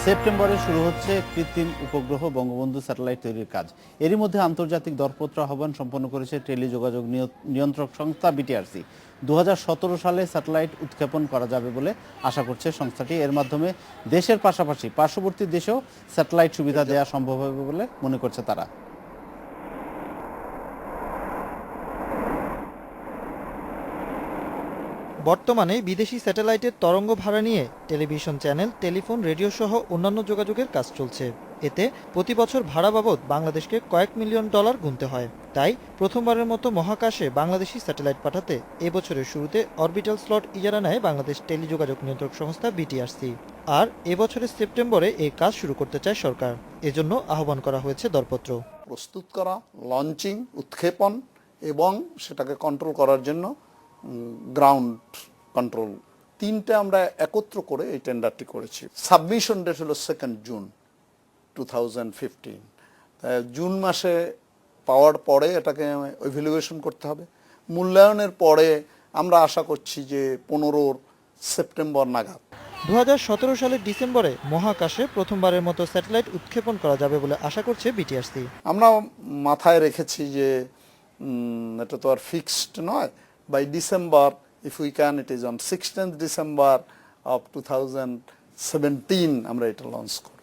সেপ্টেম্বরে শুরু হচ্ছে কৃত্রিম উপগ্রহ বঙ্গবন্ধু স্যাটেলাইট তৈরির কাজ। এরই মধ্যে আন্তর্জাতিক দরপত্র আহ্বান সম্পন্ন করেছে টেলিযোগাযোগ নিয়ন্ত্রক সংস্থা বিটিআরসি। 2017 সালে স্যাটেলাইট উৎক্ষেপণ করা যাবে বলে আশা করছে সংস্থাটি। এর মাধ্যমে দেশের পাশাপাশি পার্শ্ববর্তী দেশেও স্যাটেলাইট সুবিধা দেওয়া সম্ভব হবে বলে মনে করছে তারা। বর্তমানে বিদেশি স্যাটেলাইটের তরঙ্গ ভাড়া নিয়ে টেলিভিশন চ্যানেল, টেলিফোন, রেডিও সহ অন্যান্য যোগাযোগের কাজ চলছে। এতে প্রতি বছর ভাড়া বাবদ বাংলাদেশকে কয়েক মিলিয়ন ডলার গুনতে হয়। তাই প্রথমবারের মতো মহাকাশে বাংলাদেশি স্যাটেলাইট পাঠাতে এবছরের শুরুতে অরবিটাল স্লট ইজারা নেয় বাংলাদেশ টেলিযোগাযোগ নিয়ন্ত্রক সংস্থা বিটিআরসি। আর এবছরের সেপ্টেম্বরে এই কাজ শুরু করতে চায় সরকার। এজন্য আহ্বান করা হয়েছে দরপত্র। প্রস্তুত করা, লঞ্চিং, উৎক্ষেপণ এবং সেটাকে কন্ট্রোল করার জন্য গ্রাউন্ড কন্ট্রোল, তিনটা আমরা একত্র করে এই টেন্ডারটি করেছি। সাবমিশন ডেট হলো 2 জুন 2015। জুন মাসে পাওয়ার পরে এটাকে ইভ্যালুয়েশন করতে হবে। মূল্যায়নের পরে আমরা আশা করছি যে 15 সেপ্টেম্বর নাগাদ। 2017 সালের ডিসেম্বরে মহাকাশে প্রথমবারের মতো স্যাটেলাইট উৎক্ষেপণ করা যাবে বলে আশা করছে বিটিআরসি। আমরা মাথায় রেখেছি যে এটা তো আর ফিক্সড নয়। By December, if we can, it is on 16th December of 2017 আমরা এটা লঞ্চ করব।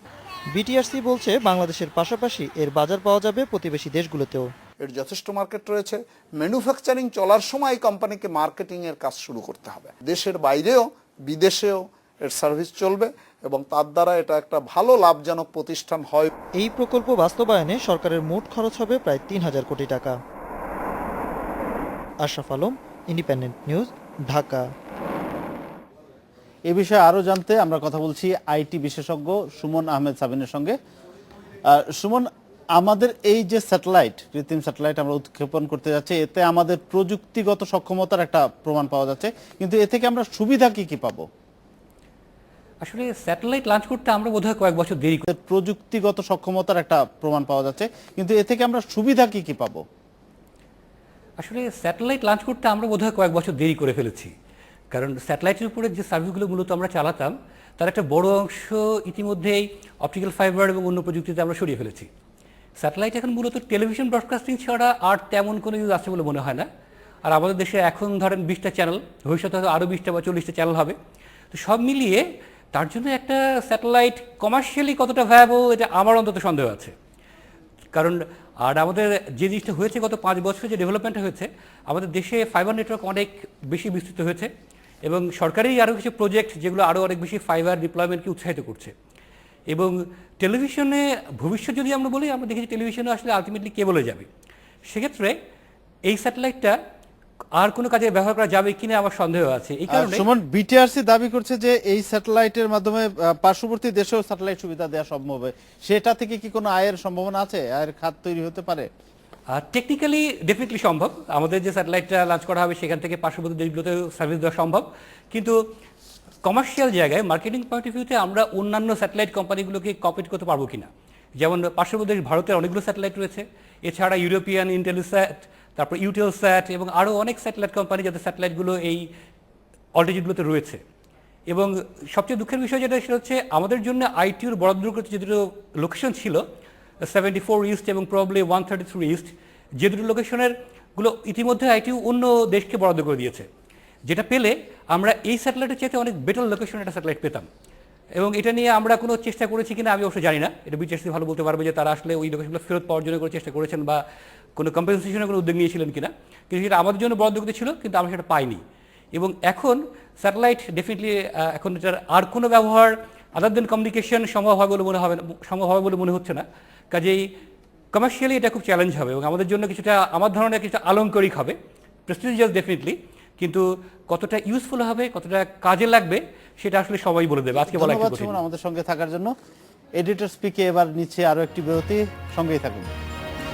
বিটিআরসি বলছে বাংলাদেশের পাশাপাশি এর বাজার পাওয়া যাবে প্রতিবেশী দেশগুলোতেও। এর যথেষ্ট মার্কেট রয়েছে। ম্যানুফ্যাকচারিং চলার সময় কোম্পানিকে মার্কেটিং এর কাজ শুরু করতে হবে। দেশের বাইরেও বিদেশেও এর সার্ভিস চলবে এবং তার দ্বারা এটা একটা ভালো লাভজনক প্রতিষ্ঠান হয়। এই প্রকল্প বাস্তবায়নে সরকারের মোট খরচ হবে প্রায় 3000 কোটি টাকা। Ashraf Alam, Independent News, Dhaka. এ বিষয়ে আরো জানতে আমরা কথা বলছি আইটি বিশেষজ্ঞ সুমন আহমেদ সাবিনের সঙ্গে। সুমন, আমাদের এই যে স্যাটেলাইট, কৃত্রিম স্যাটেলাইট আমরা উৎক্ষেপণ করতে যাচ্ছি, এতে আমাদের প্রযুক্তিগত সক্ষমতার একটা প্রমাণ পাওয়া যাচ্ছে, কিন্তু এ থেকে আমরা সুবিধা কি পাবো? আসলে স্যাটেলাইট লঞ্চ করতে আমরা বোধহয় কয়েক বছর দেরি করি। প্রযুক্তিগত সক্ষমতার একটা প্রমাণ পাওয়া যাচ্ছে, কিন্তু এ থেকে আমরা সুবিধা কি পাবো? আসলে স্যাটেলাইট লঞ্চ করতে আমরা বোধহয় কয়েক বছর দেরি করে ফেলেছি। কারণ স্যাটেলাইটের উপরে যে সার্ভিসগুলো মূলত আমরা চালাতাম তার একটা বড় অংশ ইতিমধ্যেই অপটিক্যাল ফাইবার এবং অন্য প্রযুক্তিতে আমরা সরিয়ে ফেলেছি। স্যাটেলাইট এখন মূলত টেলিভিশন ব্রডকাস্টিং ছাড়া আর তেমন কোনো ইউজ আছে বলে মনে হয় না। আর আমাদের দেশে এখন ধরেন 20টা চ্যানেল, ভবিষ্যতে হয়তো আরও 20টা বা 40টা চ্যানেল হবে। তো সব মিলিয়ে তার জন্য একটা স্যাটেলাইট কমার্শিয়ালি কতটা ভ্যাবল, এটা আমার অন্তত সন্দেহ আছে। কারণ আর আমাদের যে জিনিসটা হয়েছে গত 5 বছরে যে ডেভেলপমেন্টটা হয়েছে, আমাদের দেশে ফাইবার নেটওয়ার্ক অনেক বেশি বিস্তৃত হয়েছে এবং সরকারি আরও কিছু প্রজেক্ট যেগুলো আরও অনেক বেশি ফাইবার ডিপ্লয়মেন্টকে উৎসাহিত করছে। এবং টেলিভিশনে ভবিষ্যৎ যদি আমরা বলি, আমরা দেখেছি টেলিভিশনে আসলে আলটিমেটলি কেবলে যাবে। সেক্ষেত্রে এই স্যাটেলাইটটা আর কোনো কাজে ব্যবহার করা যাবে কিনা আমার সন্দেহ আছে। এই কারণে সুমন, বিটিআরসি দাবি করছে যে এই স্যাটেলাইটের মাধ্যমে পার্শ্ববর্তী দেশেও স্যাটেলাইট সুবিধা দেওয়া সম্ভব হবে। সেটা থেকে কি কোনো আয়ের সম্ভাবনা আছে? আয়ের খাত তৈরি হতে পারে? টেকনিক্যালি ডেফিনেটলি সম্ভব। আমাদের যে স্যাটেলাইটটা লঞ্চ করা হবে সেখান থেকে পার্শ্ববর্তী দেশগুলোতেও সার্ভিস দেওয়া সম্ভব। কিন্তু কমার্শিয়াল জায়গায় মার্কেটিং পয়েন্ট অফ ভিউতে আমরা অন্যান্য স্যাটেলাইট কোম্পানিগুলোকে কপিট করতে পারবো কিনা। যেমন পার্শ্ববর্তী ভারতের অনেকগুলো স্যাটেলাইট রয়েছে, এছাড়া ইউরোপিয়ান ইন্টেলিস্যাট, তারপর ইউটেলস্যাট এবং আরও অনেক স্যাটেলাইট কোম্পানি যাদের স্যাটেলাইটগুলো এই অল্টিটিউডগুলোতে রয়েছে। এবং সবচেয়ে দুঃখের বিষয় যেটা সেটা হচ্ছে আমাদের জন্য আইটিউর বরাদ্দ করতে যে দুটো লোকেশন ছিল, 74 ইস্ট এবং প্রবাবলি 133 ইস্ট, যে দুটো লোকেশনের গুলো ইতিমধ্যে আইটিউ অন্য দেশকে বরাদ্দ করে দিয়েছে, যেটা পেলে আমরা এই স্যাটেলাইটের চেয়ে অনেক বেটার লোকেশনে একটা স্যাটেলাইট পেতাম। এবং এটা নিয়ে আমরা কোনো চেষ্টা করেছি কিনা আমি অবশ্যই জানি না। এটা বিটিআরসি ভালো বলতে পারবে যে তারা আসলে ওই লোকেশনগুলো ফেরত পাওয়ার জন্য কোনো চেষ্টা করেছেন বা কোনো কম্পেনসেশনের কোনো উদ্যোগ নিয়েছিলেন কিনা। কিন্তু সেটা আমাদের জন্য বরাদ্দ করতে ছিল, কিন্তু আমরা সেটা পাইনি। এবং এখন স্যাটেলাইট ডেফিনেটলি এখন এটার আর কোনো ব্যবহার আদার দেন কমিউনিকেশন সম্ভব হবে বলে মনে হচ্ছে না। কাজেই কমার্শিয়ালি এটা খুব চ্যালেঞ্জ হবে এবং আমাদের জন্য কিছুটা আমার ধরনের কিছুটা আলংকারিক হবে, প্রেস্টিজিয়াস ডেফিনেটলি, কিন্তু কতটা ইউজফুল হবে, কতটা কাজে লাগবে সেটা আসলে সবাই বলে দেবে। আজকে বলা একটু কঠিন। আমাদের সঙ্গে থাকার জন্য। এডিটর স্পিকে এবার নিচ্ছে আরো একটি বিরতি, সঙ্গেই থাকুন।